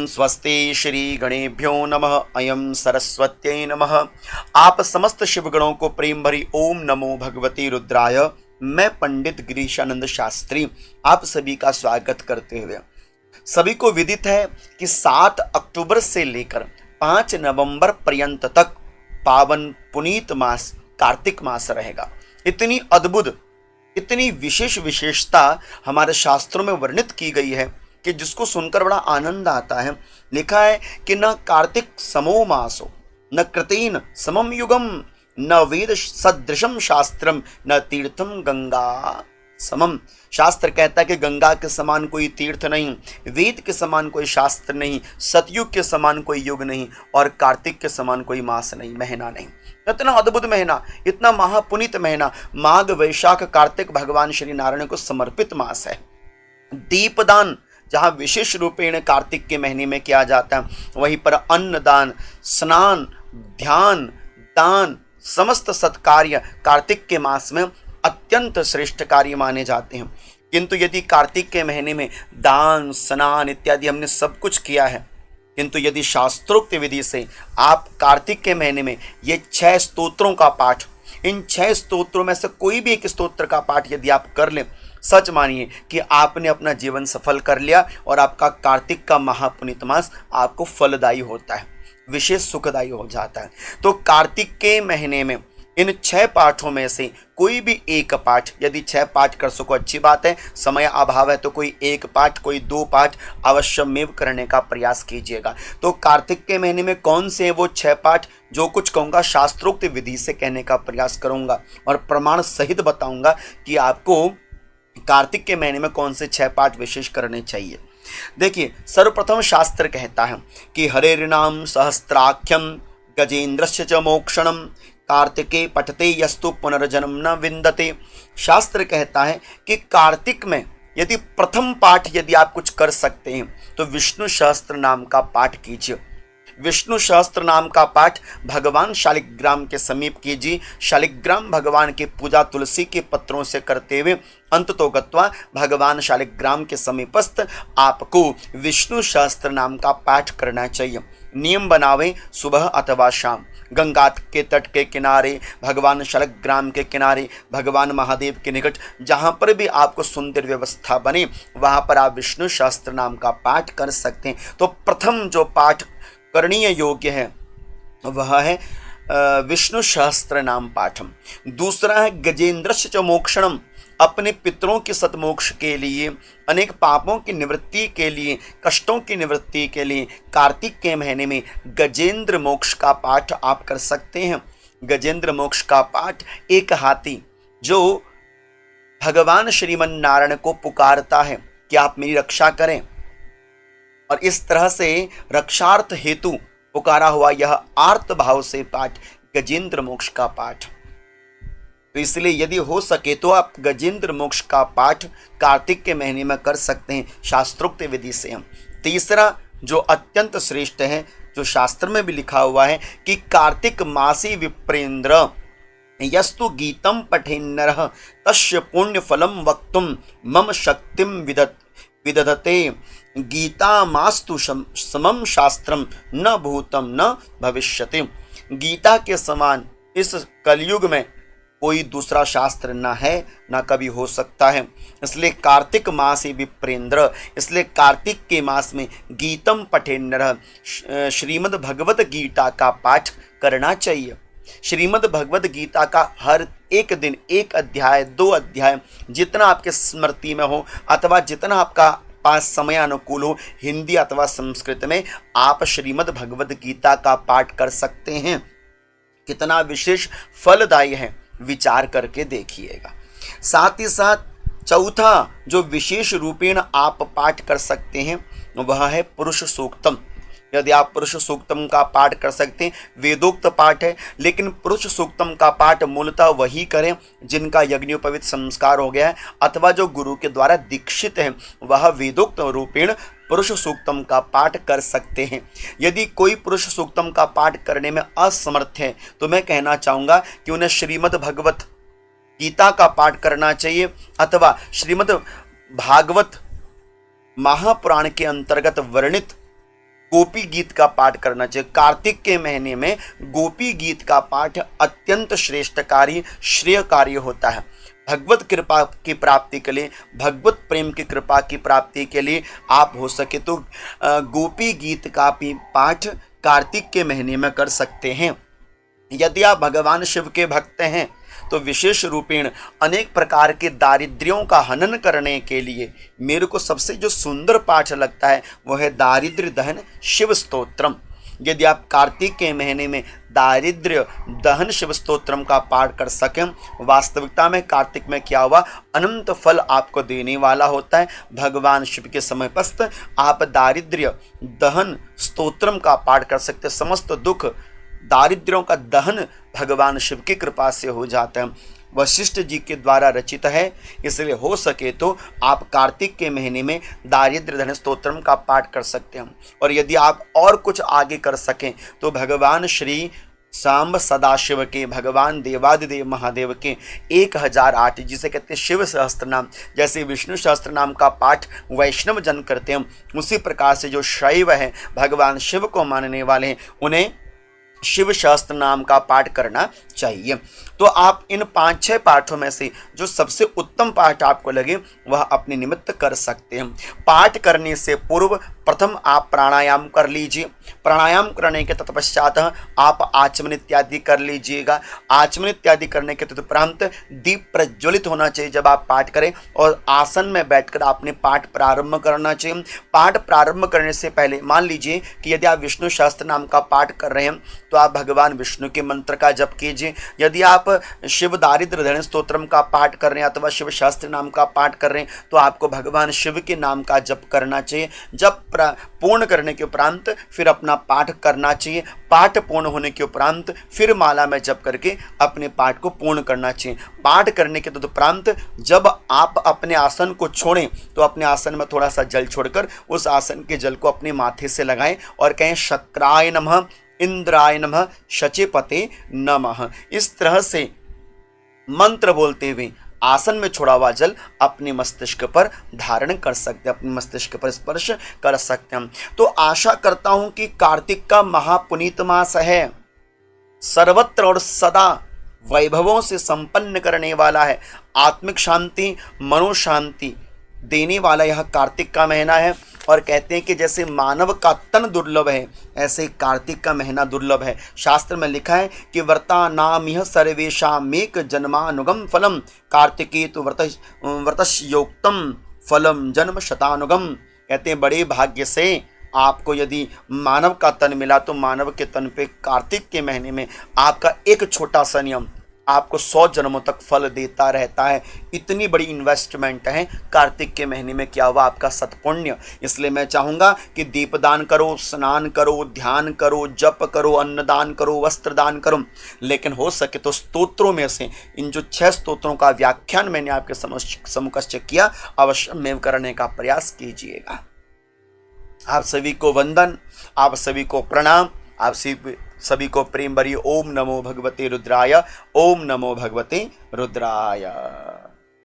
स्वस्ति श्री गणेभ्यो नमः। अयं सरस्वत्यै नमः। आप समस्त शिवगणों को प्रेम भरी ओम नमो भगवती रुद्राय। मैं पंडित गिरीशानंद शास्त्री आप सभी का स्वागत करते हुए, सभी को विदित है कि 7 अक्टूबर से लेकर 5 नवंबर पर्यंत तक पावन पुनीत मास कार्तिक मास रहेगा। इतनी अद्भुत, इतनी विशेषता हमारे शास्त्रों में वर्णित की गई है कि जिसको सुनकर बड़ा आनंद आता है। लिखा है कि न कार्तिक समो मासो न कृतेन समम युगम न वेद सदृशम शास्त्रम न तीर्थम गंगा समम। शास्त्र कहता है कि गंगा के समान कोई तीर्थ नहीं, वेद के समान कोई शास्त्र नहीं, सतयुग के समान कोई युग नहीं और कार्तिक के समान कोई मास नहीं, महीना नहीं। इतना अद्भुत महीना, इतना महापुनीत महीना, माघ वैशाख कार्तिक भगवान श्री नारायण को समर्पित मास है। दीपदान जहाँ विशेष रूपेण कार्तिक के महीने में किया जाता है, वहीं पर अन्नदान, स्नान, ध्यान, दान, समस्त सत्कार्य कार्तिक के मास में अत्यंत श्रेष्ठ कार्य माने जाते हैं। किंतु यदि कार्तिक के महीने में दान, स्नान इत्यादि हमने सब कुछ किया है, किंतु यदि शास्त्रोक्त विधि से आप कार्तिक के महीने में ये 6 स्तोत्रों का पाठ, इन 6 स्तोत्रों में से कोई भी एक स्तोत्र का पाठ यदि आप कर लें, सच मानिए कि आपने अपना जीवन सफल कर लिया और आपका कार्तिक का महापुनीत मास आपको फलदायी होता है, विशेष सुखदायी हो जाता है। तो कार्तिक के महीने में इन 6 पाठों में से कोई भी एक पाठ, यदि 6 पाठ कर सको अच्छी बात है, समय अभाव है तो कोई एक पाठ, कोई 2 पाठ अवश्यमेव करने का प्रयास कीजिएगा। तो कार्तिक के महीने में कौन से वो 6 पाठ, जो कुछ कहूँगा शास्त्रोक्त विधि से कहने का प्रयास करूँगा और प्रमाण सहित बताऊँगा कि आपको कार्तिक के महीने में कौन से 6 पाठ विशेष करने चाहिए। देखिए, सर्वप्रथम शास्त्र कहता है कि हरेर्नाम सहस्त्राख्यम गजेंद्रस्य च मोक्षणम कार्तिके पठते यस्तु पुनर्जन्म न विंदते। शास्त्र कहता है कि कार्तिक में यदि प्रथम पाठ यदि आप कुछ कर सकते हैं तो विष्णु सहस्त्र नाम का पाठ कीजिए। विष्णु सहस्त्र नाम का पाठ भगवान शालिग्राम के समीप कीजिए। शालिग्राम भगवान की पूजा तुलसी के पत्रों से करते हुए अंततो गत्वा भगवान शालिग्राम के समीपस्थ आपको विष्णु सहस्त्र नाम का पाठ करना चाहिए। नियम बनावें सुबह अथवा शाम, गंगा के तट के किनारे, भगवान शालिग्राम के किनारे, भगवान महादेव के निकट, जहाँ पर भी आपको सुंदर व्यवस्था बने वहाँ पर आप विष्णु सहस्त्र नाम का पाठ कर सकते हैं। तो प्रथम जो पाठ करणीय योग्य है वह है विष्णु सहस्त्र नाम पाठम। दूसरा है गजेंद्रस्य च मोक्षणम। अपने पितरों के सतमोक्ष के लिए, अनेक पापों की निवृत्ति के लिए, कष्टों की निवृत्ति के लिए कार्तिक के महीने में गजेंद्र मोक्ष का पाठ आप कर सकते हैं। गजेंद्र मोक्ष का पाठ एक हाथी जो भगवान श्रीमन नारायण को पुकारता है कि आप मेरी रक्षा करें, और इस तरह से रक्षार्थ हेतु पुकारा हुआ यह आर्त भाव से पाठ गजेंद्र मोक्ष का पाठ। तो इसलिए यदि हो सके तो आप गजेंद्र मोक्ष का पाठ कार्तिक के महीने में कर सकते हैं शास्त्रोक्त विधि से। हम तीसरा जो अत्यंत श्रेष्ठ है, जो शास्त्र में भी लिखा हुआ है कि कार्तिक मासी विप्रेंद्र यस्तु गीतम पठेन्नरः तस्य पुण्य फलम वक्तुम मम शक्तिम विदधते गीता मास्तु समम शास्त्रम न भूतम न भविष्यति। गीता के समान इस कलयुग में कोई दूसरा शास्त्र न है, न कभी हो सकता है। इसलिए कार्तिक मास विप्रेंद्र, इसलिए कार्तिक के मास में गीतम पठेन्नरः, श्रीमद् भगवत गीता का पाठ करना चाहिए। श्रीमद् भगवत गीता का हर एक दिन 1 अध्याय, 2 अध्याय, जितना आपके स्मृति में हो अथवा जितना आपका पास समय अनुकूल हो, हिंदी अथवा संस्कृत में आप श्रीमद् भगवत गीता का पाठ कर सकते हैं। कितना विशेष फलदायी है, विचार करके देखिएगा। साथ ही साथ चौथा जो विशेष रूपेण आप पाठ कर सकते हैं वह है पुरुष सूक्तम। यदि आप पुरुष सूक्तम का पाठ कर सकते हैं, वेदोक्त पाठ है, लेकिन पुरुष सूक्तम का पाठ मूलतः वही करें जिनका यज्ञोपवीत संस्कार हो गया है अथवा जो गुरु के द्वारा दीक्षित है, वह वेदोक्त रूपेण पुरुष सूक्तम का पाठ कर सकते हैं। यदि कोई पुरुष सूक्तम का पाठ करने में असमर्थ है तो मैं कहना चाहूँगा कि उन्हें श्रीमद् भगवत गीता का पाठ करना चाहिए अथवा श्रीमद् भागवत महापुराण के अंतर्गत वर्णित गोपी गीत का पाठ करना चाहिए। कार्तिक के महीने में गोपी गीत का पाठ अत्यंत श्रेष्ठकारी श्रेयकारी होता है। भगवत कृपा की प्राप्ति के लिए, भगवत प्रेम की कृपा की प्राप्ति के लिए आप हो सके तो गोपी गीत का भी पाठ कार्तिक के महीने में कर सकते हैं। यदि आप भगवान शिव के भक्त हैं तो विशेष रूपेण अनेक प्रकार के दारिद्र्यों का हनन करने के लिए मेरे को सबसे जो सुंदर पाठ लगता है वो है दारिद्र्य दहन शिव स्तोत्रम। यदि आप कार्तिक के महीने में दारिद्र्य दहन शिव स्तोत्रम का पाठ कर सकें, वास्तविकता में कार्तिक में क्या हुआ, अनंत फल आपको देने वाला होता है। भगवान शिव के समय पस्त आप दारिद्र्य दहन स्तोत्रम का पाठ कर सकते, समस्त दुख दारिद्र्यों का दहन भगवान शिव की कृपा से हो जाता है। वशिष्ठ जी के द्वारा रचित है, इसलिए हो सके तो आप कार्तिक के महीने में दारिद्र्य दहन स्तोत्रम का पाठ कर सकते हैं। और यदि आप और कुछ आगे कर सकें तो भगवान श्री सांब सदाशिव के, भगवान देवादिदेव महादेव के 1008 जिसे कहते हैं शिव सहस्त्र नाम, जैसे विष्णु सहस्त्र नाम का पाठ वैष्णव जन करते हैं, उसी प्रकार से जो शैव है भगवान शिव को मानने वाले हैं उन्हें शिव शास्त्र नाम का पाठ करना चाहिए। तो आप इन 5-6 पाठों में से जो सबसे उत्तम पाठ आपको लगे वह अपने निमित्त कर सकते हैं। पाठ करने से पूर्व प्रथम आप प्राणायाम कर लीजिए। प्राणायाम करने के तत्पश्चात आप आचमन इत्यादि कर लीजिएगा। आचमन इत्यादि करने के तत्परांत दीप प्रज्वलित होना चाहिए जब आप पाठ करें, और आसन में बैठकर आपने पाठ प्रारंभ करना चाहिए। पाठ प्रारंभ करने से पहले मान लीजिए कि यदि आप विष्णु शास्त्र नाम का पाठ कर रहे हैं तो आप भगवान विष्णु के मंत्र का जप कीजिए। यदि आप शिव दारिद्र्य दहन स्तोत्रम का पाठ कर रहे हैं अथवा शिव शास्त्र नाम का पाठ कर रहे हैं तो आपको भगवान शिव के नाम का जप करना चाहिए। जप पूर्ण करने के उपरांत फिर अपना पाठ करना चाहिए। पाठ पूर्ण होने के उपरांत फिर माला में जप करके अपने पाठ को पूर्ण करना चाहिए। पाठ करने के उपरांत जब आप अपने आसन को छोड़ें तो अपने आसन में थोड़ा सा जल छोड़कर उस आसन के जल को अपने माथे से लगाएं और कहें शक्राय नमः, इंद्राय नमः, शचीपते नमः। इस तरह से मंत्र बोलते हुए आसन में छोड़ा हुआ जल अपने मस्तिष्क पर धारण कर सकते हैं, अपने मस्तिष्क पर स्पर्श कर सकते हैं। तो आशा करता हूं कि कार्तिक का महापुनीत मास है, सर्वत्र और सदा वैभवों से संपन्न करने वाला है, आत्मिक शांति मनोशांति देने वाला यह कार्तिक का महीना है। और कहते हैं कि जैसे मानव का तन दुर्लभ है ऐसे कार्तिक का महीना दुर्लभ है। शास्त्र में लिखा है कि व्रता नाम यह सर्वेशामेक जन्मानुगम फलम कार्तिके तो व्रतस्योक्तम फलम जन्म शतानुगम। कहते हैं बड़े भाग्य से आपको यदि मानव का तन मिला तो मानव के तन पे कार्तिक के महीने में आपका एक छोटा सा नियम आपको 100 जन्मों तक फल देता रहता है। इतनी बड़ी इन्वेस्टमेंट है कार्तिक के महीने में किया हुआ आपका सत्पुण्य। इसलिए मैं चाहूँगा कि दीपदान करो, स्नान करो, ध्यान करो, जप करो, अन्नदान करो, वस्त्रदान करो, लेकिन हो सके तो स्तोत्रों में से इन जो 6 स्तोत्रों का व्याख्यान मैंने आपके सम्मुख किया अवश्य में करने का प्रयास कीजिएगा। आप सभी को वंदन, आप सभी को प्रणाम, आप सभी को प्रेम भरी ओम नमो भगवते रुद्राय, ओम नमो भगवते रुद्राय।